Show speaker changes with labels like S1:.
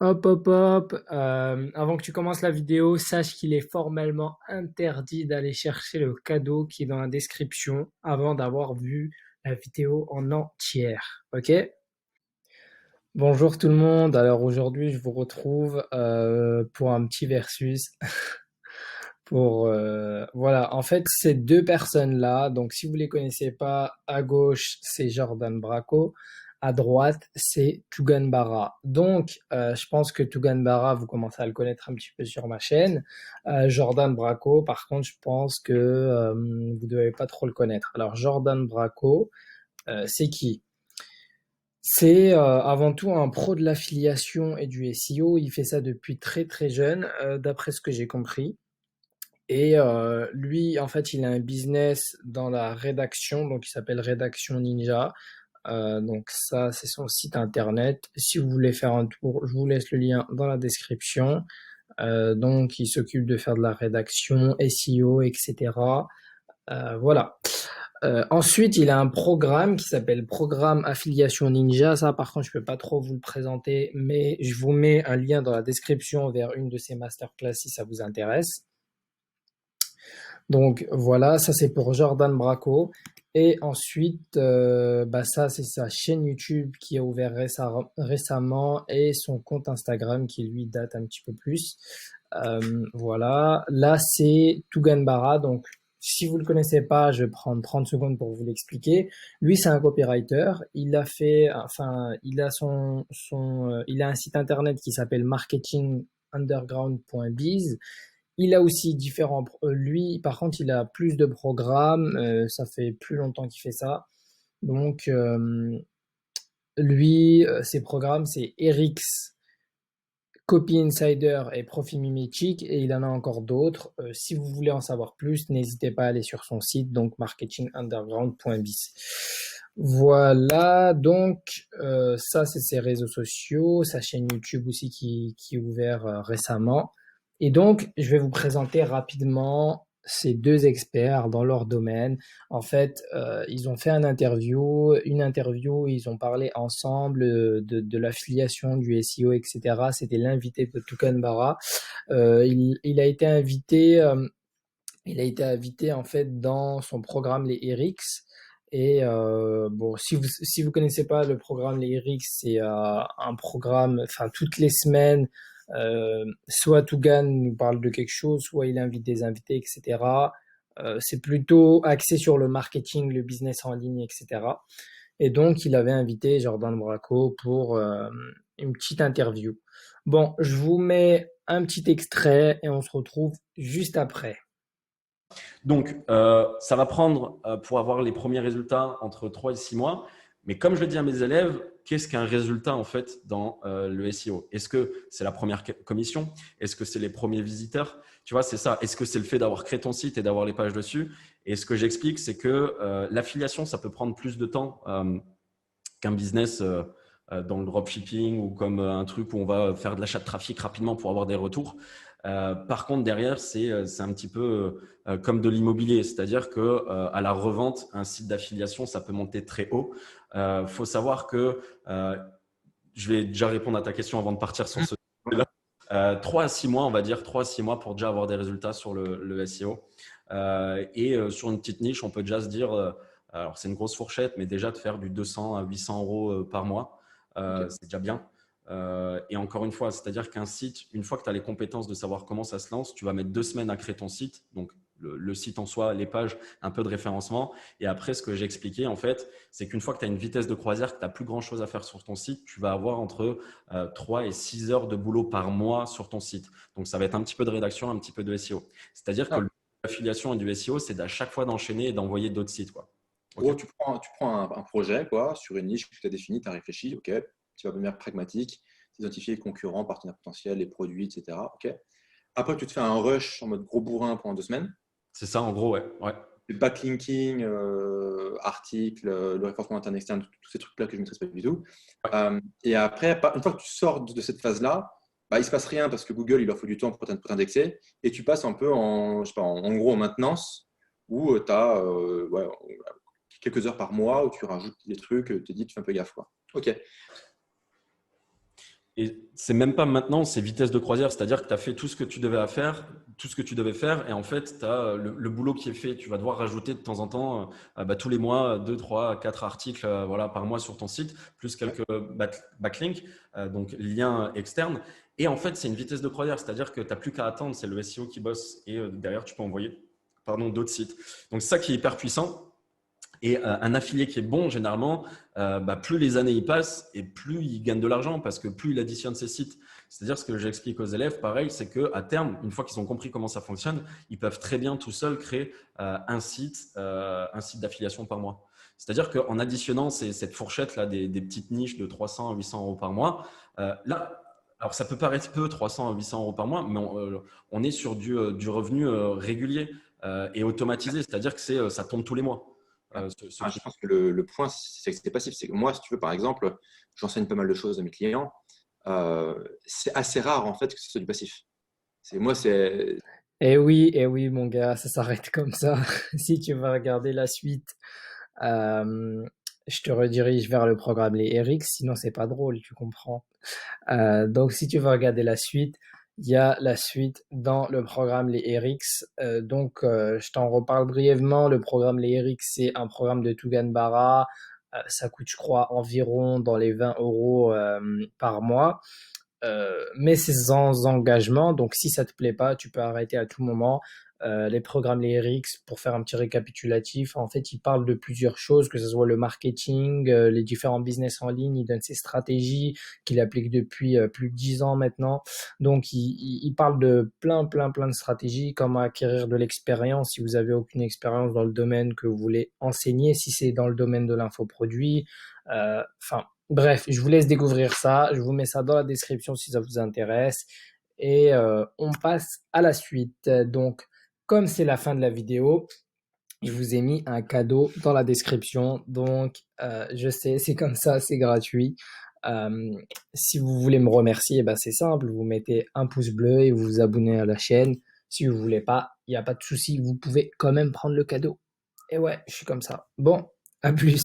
S1: Hop, hop, hop. Avant que tu commences la vidéo, sache qu'il est formellement interdit d'aller chercher le cadeau qui est dans la description avant d'avoir vu la vidéo en entière. Ok? Bonjour tout le monde. Alors aujourd'hui, je vous retrouve pour un petit versus. Voilà, en fait, ces deux personnes-là, donc si vous les connaissez pas, à gauche, c'est Jordan Bracco, à droite, c'est Tugan Barra. Donc, je pense que Tugan Barra, vous commencez à le connaître un petit peu sur ma chaîne. Jordan Bracco, par contre, je pense que vous devez pas trop le connaître. Alors, Jordan Bracco, c'est qui? C'est avant tout un pro de l'affiliation et du SEO. Il fait ça depuis très très jeune, d'après ce que j'ai compris. Et lui, en fait, il a un business dans la rédaction, donc il s'appelle Rédaction Ninja. Donc ça, c'est son site internet. Si vous voulez faire un tour, je vous laisse le lien dans la description. Donc, il s'occupe de faire de la rédaction, SEO, etc. Voilà. Ensuite, il a un programme qui s'appelle Programme Affiliation Ninja. Ça, par contre, je peux pas trop vous le présenter, mais je vous mets un lien dans la description vers une de ses masterclass si ça vous intéresse. Donc voilà, ça c'est pour Jordan Bracco. Et ensuite, ça c'est sa chaîne YouTube qui a ouvert récemment et son compte Instagram qui lui date un petit peu plus. Voilà, là c'est Tugan Barra. Donc si vous le connaissez pas, je vais prendre 30 secondes pour vous l'expliquer. Lui c'est un copywriter. Il a fait, enfin, il a il a un site internet qui s'appelle marketingunderground.biz. Il a aussi lui, par contre, il a plus de programmes. Ça fait plus longtemps qu'il fait ça. Donc, lui, ses programmes, c'est RX, Copy Insider et Profit Mimetic. Et il en a encore d'autres. Si vous voulez en savoir plus, n'hésitez pas à aller sur son site, donc marketingunderground.biz. Voilà, donc ça, c'est ses réseaux sociaux, sa chaîne YouTube aussi qui est ouvert récemment. Et donc, je vais vous présenter rapidement ces deux experts dans leur domaine. En fait, ils ont fait une interview, ils ont parlé ensemble de l'affiliation, du SEO, etc. C'était l'invité de Toucan Barra. Il a été invité, en fait dans son programme Les RX. Et bon, si vous connaissez pas le programme Les RX, c'est un programme, enfin toutes les semaines, soit Tougan nous parle de quelque chose, soit il invite des invités, etc. C'est plutôt axé sur le marketing, le business en ligne, etc. Et donc il avait invité Jordan Bracco pour une petite interview. Bon, je vous mets un petit extrait et on se retrouve juste après.
S2: Donc, ça va prendre, pour avoir les premiers résultats, entre 3 et 6 mois. Mais comme je le dis à mes élèves, qu'est-ce qu'un résultat en fait dans le SEO? Est-ce que c'est la première commission? Est-ce que c'est les premiers visiteurs? Tu vois, c'est ça. Est-ce que c'est le fait d'avoir créé ton site et d'avoir les pages dessus? Et ce que j'explique, c'est que l'affiliation, ça peut prendre plus de temps qu'un business dans le dropshipping ou comme un truc où on va faire de l'achat de trafic rapidement pour avoir des retours. Par contre, derrière, c'est un petit peu comme de l'immobilier, c'est-à-dire que à la revente, un site d'affiliation, ça peut monter très haut. Faut savoir que je vais déjà répondre à ta question avant de partir sur ce sujet-là. 3 à 6 mois, on va dire 3 à 6 mois pour déjà avoir des résultats sur le SEO. Sur une petite niche, on peut déjà se dire, alors c'est une grosse fourchette, mais déjà de faire du 200 à 800 euros par mois,
S3: Ok.
S2: c'est déjà bien. Et encore une fois, c'est-à-dire qu'un site, une fois que tu as les compétences de savoir comment ça se lance, tu vas mettre 2 semaines à créer ton site. Donc, le site en soi, les pages, un peu de référencement. Et après, ce que j'ai expliqué, en fait, c'est qu'une fois que tu as une vitesse de croisière, que tu n'as plus grand-chose à faire sur ton site, tu vas avoir entre 3 et 6 heures de boulot par mois sur ton site. Donc, ça va être un petit peu de rédaction, un petit peu de SEO. C'est-à-dire que
S3: Ah,
S2: le l'affiliation et du SEO, c'est à chaque fois d'enchaîner et d'envoyer d'autres sites, quoi.
S3: en
S2: Ok.
S3: gros, tu prends un projet quoi, sur une niche que tu as définie, tu as réfléchi, ok, tu vas de manière pragmatique, identifier les concurrents, partenaires potentiels, les produits, etc. Ok. Après, tu te fais un rush en mode gros bourrin pendant 2 semaines.
S2: C'est ça, en gros, ouais. Ouais.
S3: Le backlinking, articles, le référencement interne externe, tous ces trucs-là que je ne maîtrise pas du tout. Et après, une fois que tu sors de cette phase-là, bah, il ne se passe rien parce que Google, il leur faut du temps pour t'indexer. Et tu passes un peu je sais pas, en gros en maintenance où tu as quelques heures par mois où tu rajoutes des trucs, tu te dis, tu fais un peu gaffe. Quoi. Ok.
S2: Et c'est même pas maintenant, c'est vitesse de croisière, c'est-à-dire que tu as fait tout ce que tu devais faire, et en fait, tu as le boulot qui est fait. Tu vas devoir rajouter de temps en temps, bah, tous les mois, 2, 3, 4 articles voilà, par mois sur ton site, plus
S3: Ouais.
S2: quelques backlinks, donc liens externes. Et en fait, c'est une vitesse de croisière, c'est-à-dire que tu n'as plus qu'à attendre, c'est le SEO qui bosse, et derrière, tu peux envoyer d'autres sites. Donc, c'est ça qui est hyper puissant. Et un affilié qui est bon, généralement, bah, plus les années y passent et plus il gagne de l'argent parce que plus il additionne ses sites. C'est-à-dire ce que j'explique aux élèves, pareil, c'est qu'à terme, une fois qu'ils ont compris comment ça fonctionne, ils peuvent très bien tout seuls créer un site d'affiliation par mois. C'est-à-dire qu'en additionnant cette fourchette-là des petites niches de 300 à 800 euros par mois, là, alors ça peut paraître peu, 300 à 800 euros par mois, mais on est sur du revenu régulier et automatisé. C'est-à-dire que ça tombe tous les mois.
S3: Je pense que le point, c'est que c'est passif. C'est que moi, si tu veux, par exemple, j'enseigne pas mal de choses à mes clients. C'est assez rare, en fait, que ce soit du passif. Moi, c'est.
S1: Et oui, mon gars, ça s'arrête comme ça. Si tu vas regarder la suite, euh, je te redirige vers le programme Les RX, sinon c'est pas drôle, tu comprends. Donc, si tu veux regarder la suite, il y a la suite dans le programme Les RX. Je t'en reparle brièvement. Le programme Les RX, c'est un programme de Tugan Barra. Ça coûte, je crois, environ dans les 20 euros par mois. Mais c'est sans engagement, donc si ça te plaît pas, tu peux arrêter à tout moment. Les programmes, les RX, pour faire un petit récapitulatif, en fait, ils parlent de plusieurs choses, que ce soit le marketing, les différents business en ligne, ils donnent ses stratégies qu'il applique depuis plus de 10 ans maintenant. Donc, ils parlent de plein de stratégies, comment acquérir de l'expérience si vous avez aucune expérience dans le domaine que vous voulez enseigner, si c'est dans le domaine de l'infoproduit. Enfin, bref, je vous laisse découvrir ça. Je vous mets ça dans la description si ça vous intéresse. Et on passe à la suite. Donc, comme c'est la fin de la vidéo, je vous ai mis un cadeau dans la description. Donc, je sais, c'est comme ça, c'est gratuit. Euh, Si vous voulez me remercier, ben c'est simple. Vous mettez un pouce bleu et vous vous abonnez à la chaîne. Si vous voulez pas, il n'y a pas de souci. Vous pouvez quand même prendre le cadeau. Et ouais, je suis comme ça. Bon, à plus.